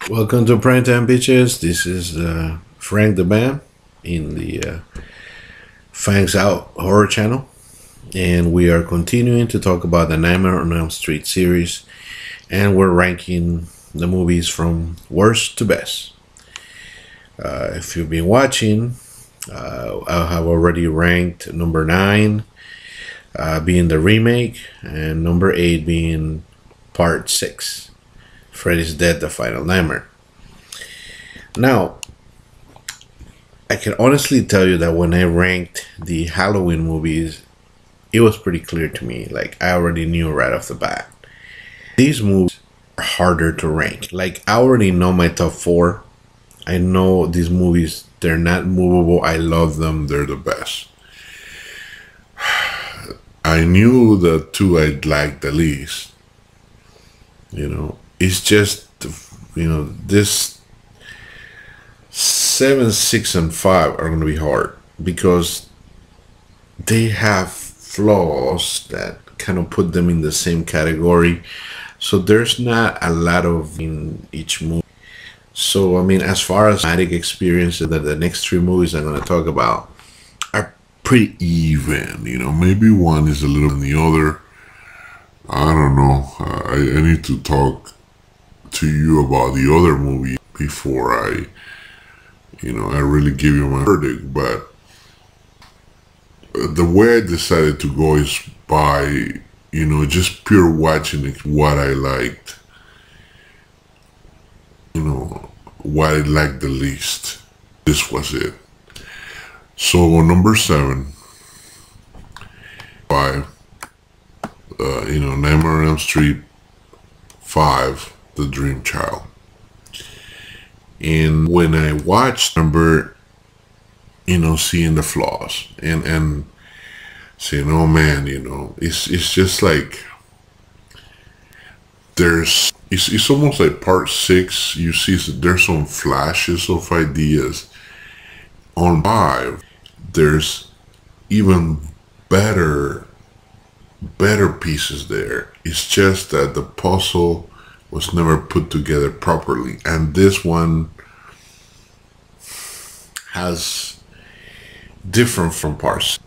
Welcome to Primetime Bitches. This is Frank the Man in the Fangs Out Horror Channel, and we are continuing to talk about the Nightmare on Elm Street series, and we're ranking the movies from worst to best. If you've been watching, I have already ranked number 9 being the remake, and number 8 being part 6. Freddy's Dead, the Final Nightmare. Now, I can honestly tell you that when I ranked the Halloween movies, it was pretty clear to me. Like, I already knew right off the bat. These movies are harder to rank. Like, I already know my top 4. I know these movies, they're not movable. I love them. They're the best. I knew the 2 I liked the least. It's just, this 7, 6, and 5 are going to be hard because they have flaws that kind of put them in the same category. So there's not a lot of in each movie. So, as far as cinematic experience, that the next 3 movies I'm going to talk about are pretty even. Maybe one is a little than the other. I don't know. I need to talk to you about the other movie before I really give you my verdict. But the way I decided to go is by, just pure watching what I liked. What I liked the least. This was it. So number 7, 5. Nightmare on Elm Street 5, The Dream Child. And when I watched, remember, seeing the flaws and saying, oh man, it's just like it's almost like part 6. You see there's some flashes of ideas. On 5, there's even better pieces there. It's just that the puzzle was never put together properly, and this one has different from parts.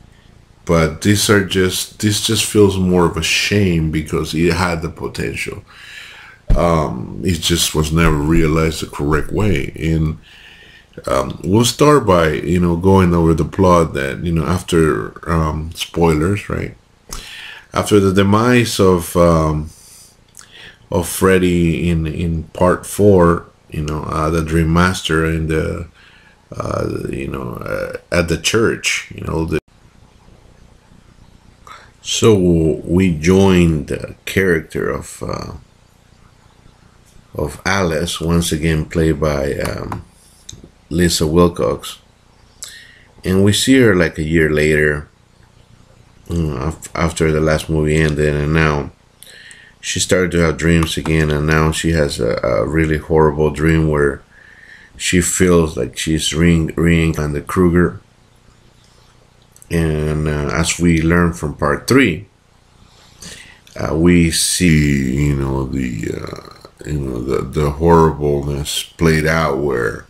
But this just feels more of a shame because it had the potential. It just was never realized the correct way. And we'll start by going over the plot that after spoilers, right? After the demise of Freddy in part 4, the Dream Master and the at the church, so we joined the character of Alice, once again played by Lisa Wilcox, and we see her like a year later, after the last movie ended, and now she started to have dreams again, and now she has a really horrible dream where she feels like she's reincarnated the Kruger. And as we learn from part 3, we see the horribleness played out, where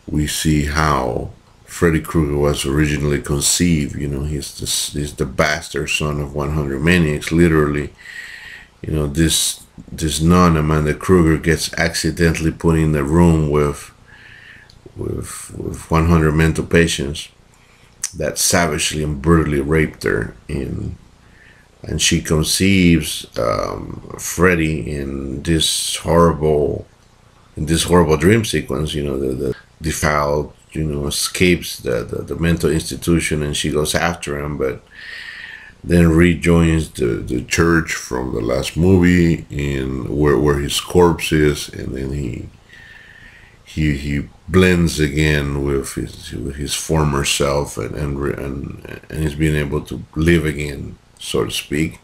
we see how Freddy Krueger was originally conceived. He's the bastard son of 100 maniacs, literally. This nun, Amanda Krueger, gets accidentally put in the room with 100 mental patients that savagely and brutally raped her, and she conceives Freddy in this horrible dream sequence. The defiled escapes the mental institution, and she goes after him, but then rejoins the church from the last movie, in where his corpse is, and then he blends again with his former self, and he's being able to live again, so to speak,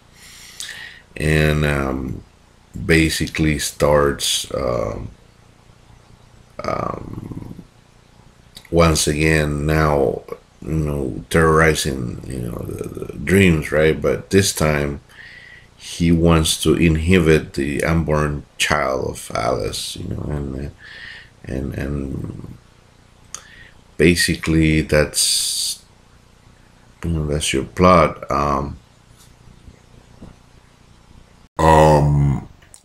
and basically starts once again now terrorizing the dreams, right? But this time he wants to inhibit the unborn child of Alice, and and basically that's your plot. A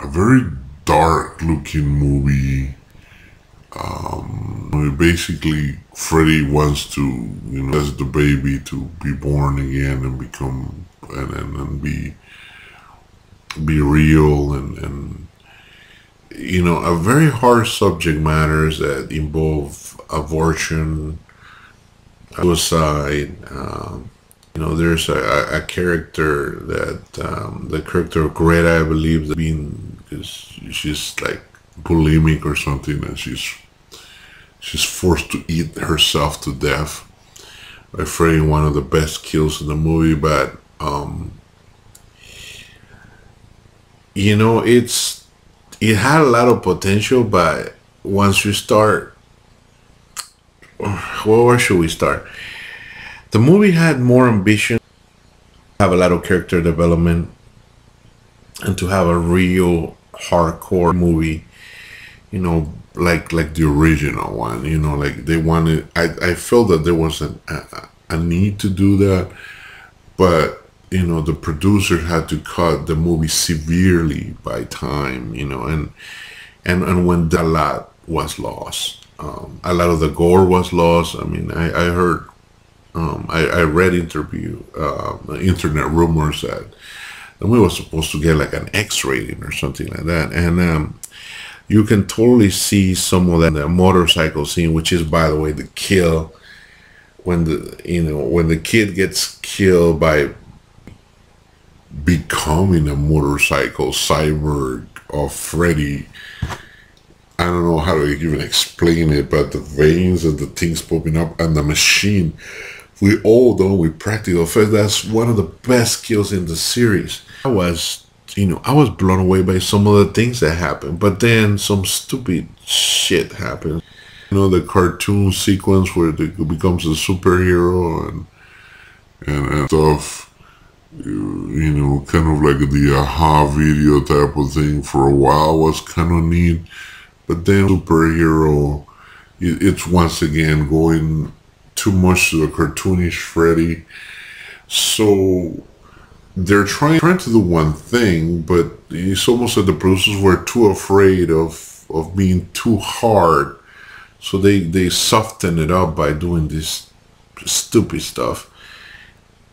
very dark looking movie. Basically, Freddy wants to, as the baby to be born again and become and be real and a very hard subject matters that involve abortion, suicide. There's a character that the character of Greta, I believe, that being because she's like bulimic or something, and she's forced to eat herself to death by Freddy. One of the best kills in the movie, but it had a lot of potential, but once you start, well, where should we start? The movie had more ambition, have a lot of character development, and to have a real hardcore movie, like the original one, like they wanted. I felt that there was a need to do that, but the producer had to cut the movie severely by time, and when a lot was lost, a lot of the gore was lost. I mean, I heard, I read internet rumors that the movie was supposed to get like an X rating or something like that, and you can totally see some of that in the motorcycle scene, which is, by the way, the kill when the kid gets killed by becoming a motorcycle cyborg of Freddy. I don't know how to even explain it, but the veins and the things popping up and the machine, we all done with practical effects. That's one of the best kills in the series. I was blown away by some of the things that happened, but then some stupid shit happened. The cartoon sequence where they becomes a superhero and stuff. Kind of like the aha video type of thing for a while was kind of neat, but then superhero, it's once again going too much to the cartoonish Freddy. So they're trying to do one thing, but it's almost like the producers were too afraid of being too hard, so they soften it up by doing this stupid stuff.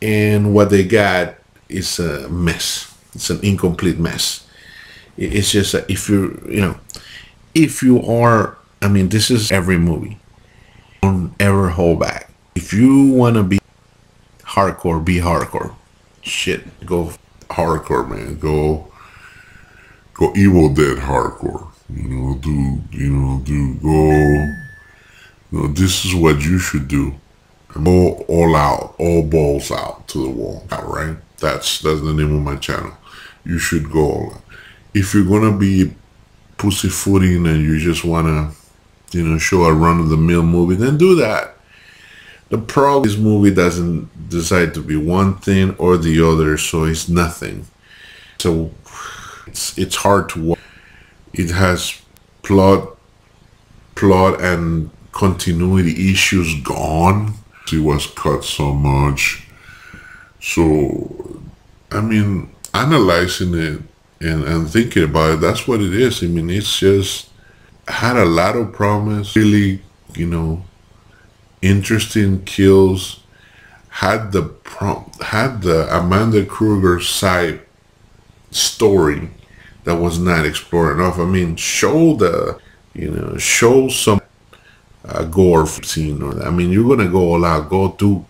And what they got is a mess. It's an incomplete mess. It's just that if you are, I mean, this is every movie. Don't ever hold back. If you want to be hardcore, be hardcore. Shit, go hardcore, man. Go Evil Dead hardcore. This is what you should do. Go all out, all balls out to the wall. Right? That's the name of my channel. You should go all out. If you're gonna be pussyfooting and you just wanna, show a run-of-the-mill movie, then do that. The problem is this movie doesn't decide to be one thing or the other, so it's nothing. So it's hard to watch. It has plot and continuity issues gone. It was cut so much. So, I mean, analyzing it and thinking about it, that's what it is. I mean, it's just had a lot of promise, really, interesting kills, had the Amanda Kruger side story that was not explored enough. I mean, show some gore scene or that. I mean, you're gonna go all out, go do.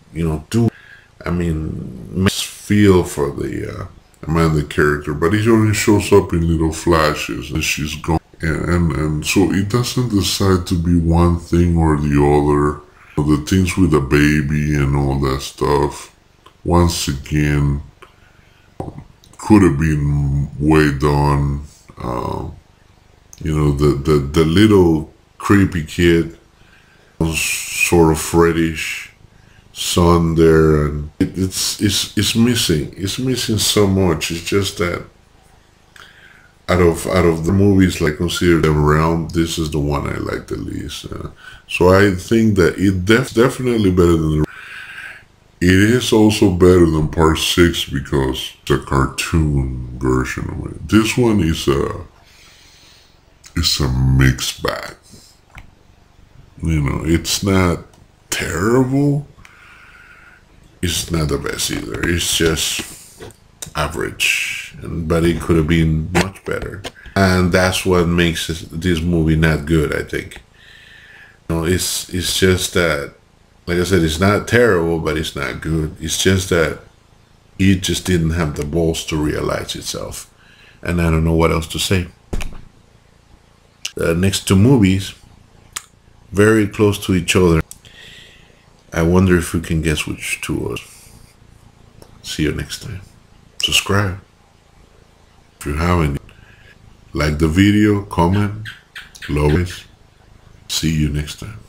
I mean, feel for the Amanda character, but he only shows up in little flashes, and she's gone, and so it doesn't decide to be one thing or the other. The things with the baby and all that stuff, once again, could have been way done. The little creepy kid, sort of Freddy's son there, and it's missing. It's missing so much. It's just that Out of the movies, like consider them around, this is the one I like the least. So I think that it definitely better than the. It is also better than Part 6 because it's a cartoon version of it. This one is a mixed bag. You know, it's not terrible. It's not the best either. It's just average, but it could have been much better. And that's what makes this movie not good, I think. You know, it's just that, like I said, it's not terrible, but it's not good. It's just that it just didn't have the balls to realize itself. And I don't know what else to say. The next two movies, very close to each other. I wonder if we can guess which two was. See you next time. Subscribe if you haven't. Like the video, comment, love it. See you next time.